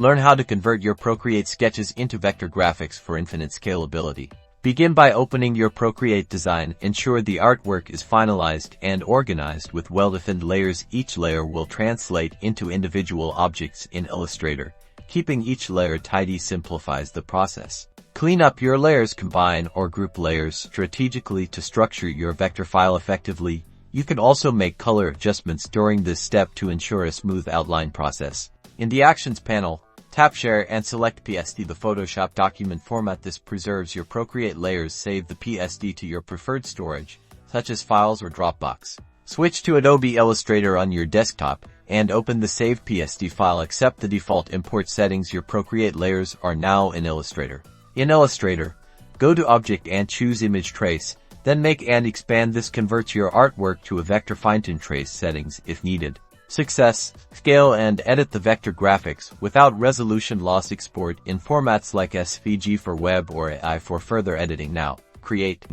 Learn how to convert your Procreate sketches into vector graphics for infinite scalability. Begin by opening your Procreate design. Ensure the artwork is finalized and organized with well-defined layers. Each layer will translate into individual objects in Illustrator. Keeping each layer tidy simplifies the process. Clean up your layers. Combine or group layers strategically to structure your vector file effectively. You can also make color adjustments during this step to ensure a smooth outline process. In the Actions panel, tap Share and select PSD, the Photoshop document format. This preserves your Procreate layers. Save the PSD to your preferred storage, such as Files or Dropbox. Switch to Adobe Illustrator on your desktop and open the saved PSD file. Accept the default import settings. Your Procreate layers are now in Illustrator. In Illustrator, go to Object and choose Image Trace, then make and expand. This converts your artwork to a vector. Fine-tune trace settings if needed. Success, scale and edit the vector graphics without resolution loss. Export in formats like SVG for web or AI for further editing. Now, create.